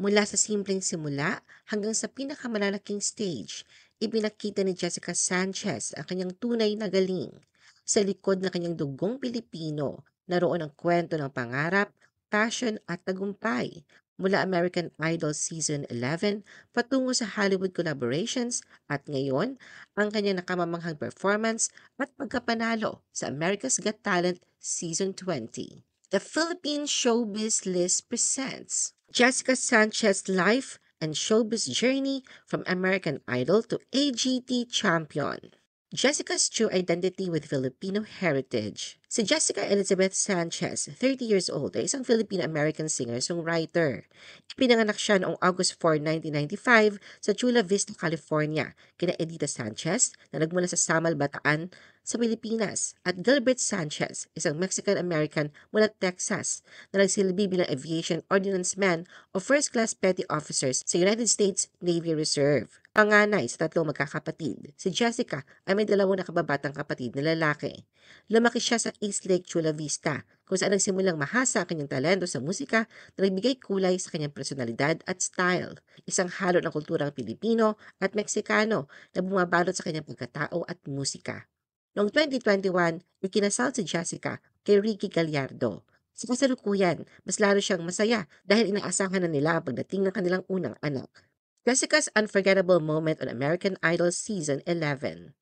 Mula sa simpleng simula hanggang sa pinakamalalaking stage, ipinakita ni Jessica Sanchez ang kanyang tunay na galing. Sa likod ng kanyang dugong Pilipino, naroon ang kwento ng pangarap, passion at tagumpay. Mula American Idol Season 11 patungo sa Hollywood collaborations at ngayon ang kanyang nakamamanghang performance at pagkapanalo sa America's Got Talent Season 20. The Philippine Showbiz List presents Jessica Sanchez's life and showbiz journey from American Idol to AGT champion. Jessica's true identity with Filipino heritage. Si Jessica Elizabeth Sanchez, 30 years old, ay isang Filipino-American singer-songwriter. Ipinanganak siya noong August 4, 1995 sa Chula Vista, California, kina Edita Sanchez na nagmula sa Samal, Bataan, sa Pilipinas, at Gilbert Sanchez, isang Mexican-American mula Texas na nagsilbi bilang aviation ordnance man o first-class petty officers sa United States Navy Reserve. Panganay sa tatlong magkakapatid, si Jessica ay may dalawang nakababatang kapatid na lalaki. Lumaki siya sa East Lake Chula Vista, kung saan nagsimulang mahasa ang kanyang talento sa musika na nagbigay kulay sa kanyang personalidad at style. Isang halo ng kulturang Pilipino at Meksikano na bumabalot sa kanyang pagkatao at musika. Noong 2021, ikinasal si Jessica kay Ricky Gallardo. Sa kasalukuyan, mas lalo siyang masaya dahil inaasahan na nila ang pagdating ng kanilang unang anak. Jessica's unforgettable moment on American Idol Season 11.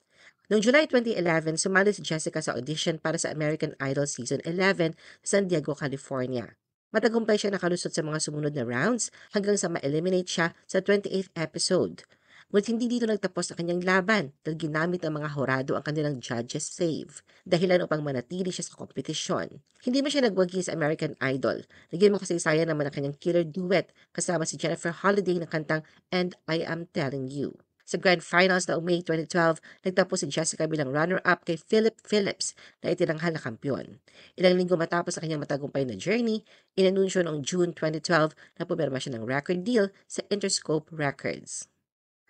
Noong July 2011, sumali si Jessica sa audition para sa American Idol Season 11 sa San Diego, California. Matagumpay siya nakalusot sa mga sumunod na rounds hanggang sa ma-eliminate siya sa 28th episode. Ngunit hindi dito nagtapos ang kanyang laban dahil ginamit ng mga horado ang kanilang judges save, dahilan upang manatili siya sa kompetisyon. Hindi man siya nagwagi sa American Idol. Naging makasaysayan naman ang kanyang killer duet kasama si Jennifer Holliday na kantang And I Am Telling You. Sa Grand Finals na May 2012, nagtapos si Jessica bilang runner-up kay Philip Phillips na itinanghal na kampyon. Ilang linggo matapos ang kanyang matagumpay na journey, inanunsyo noong June 2012 na pumirma siya ng record deal sa Interscope Records.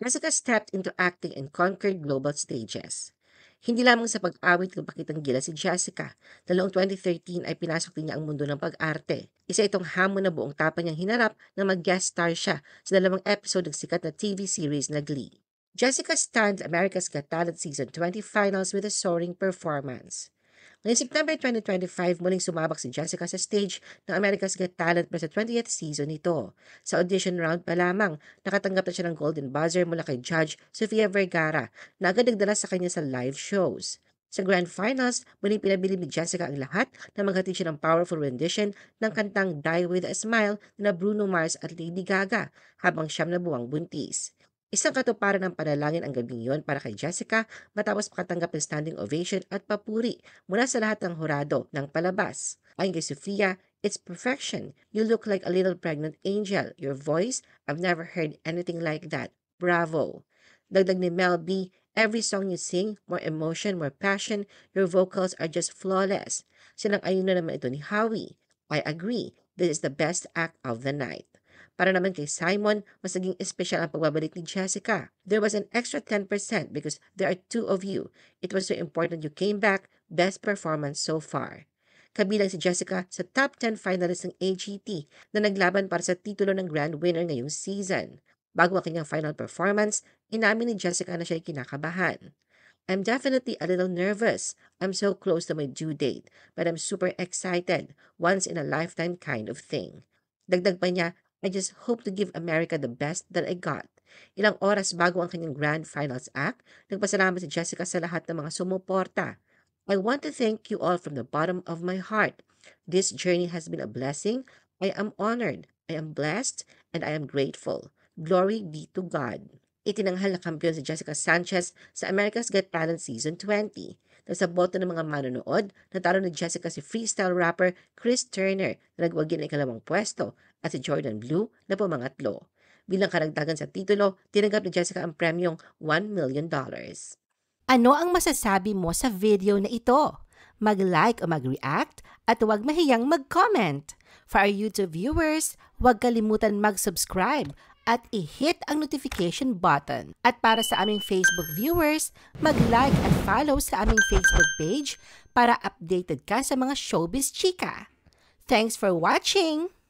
Jessica stepped into acting and conquered global stages. Hindi lamang sa pag-awit ng pakitang gila si Jessica, na noong 2013 ay pinasok din niya ang mundo ng pag-arte. Isa itong hamon na buong tapa niyang hinarap na mag-guest star siya sa 2 episode ng sikat na TV series na Glee. Jessica stunned America's Got Talent Season 20 finals with a soaring performance. Ngayong September 2025, muling sumabak si Jessica sa stage ng America's Got Talent para sa 20th season nito. Sa audition round pa lamang, nakatanggap na siya ng Golden Buzzer mula kay Judge Sofia Vergara na agad nagdala sa kanya sa live shows. Sa Grand Finals, muling pinabili ni Jessica ang lahat na maghatid siya ng powerful rendition ng kantang Die With A Smile na Bruno Mars at Lady Gaga habang 9 na buwang buntis. Isang katuparan ng panalangin ang gabing yon para kay Jessica matapos makatanggap ng standing ovation at papuri mula sa lahat ng hurado ng palabas. Ayon kay Sofia, it's perfection. You look like a little pregnant angel. Your voice, I've never heard anything like that. Bravo! Dagdag ni Mel B, every song you sing, more emotion, more passion, your vocals are just flawless. Sinang-ayon na naman ito ni Howie. I agree. This is the best act of the night. Para naman kay Simon, mas naging espesyal ang pagbabalik ni Jessica. There was an extra 10% because there are 2 of you. It was so important you came back. Best performance so far. Kabilang si Jessica sa top 10 finalist ng AGT na naglaban para sa titulo ng grand winner ngayong season. Bago ang kanyang final performance, inamin ni Jessica na siya'y kinakabahan. I'm definitely a little nervous. I'm so close to my due date, but I'm super excited. Once in a lifetime kind of thing. Dagdag pa niya, I just hope to give America the best that I got. Ilang oras bago ang kanyang Grand Finals act, nagpasalamat si Jessica sa lahat ng mga sumuporta. I want to thank you all from the bottom of my heart. This journey has been a blessing. I am honored, I am blessed, and I am grateful. Glory be to God. Itinanghal na kampiyon si Jessica Sanchez sa America's Got Talent Season 20. Sa boto ng mga manonood, natalo ni Jessica si freestyle rapper Chris Turner na nagwagi ng 2nd pwesto at si Jordan Blue na pumangatlo. Bilang karagdagan sa titulo, tinanggap ni Jessica ang premyong $1 million. Ano ang masasabi mo sa video na ito? Mag-like o mag-react at huwag mahiyang mag-comment. For our YouTube viewers, huwag kalimutan mag-subscribe at i-hit ang notification button. At para sa aming Facebook viewers, mag-like at follow sa aming Facebook page para updated ka sa mga showbiz chika. Thanks for watching!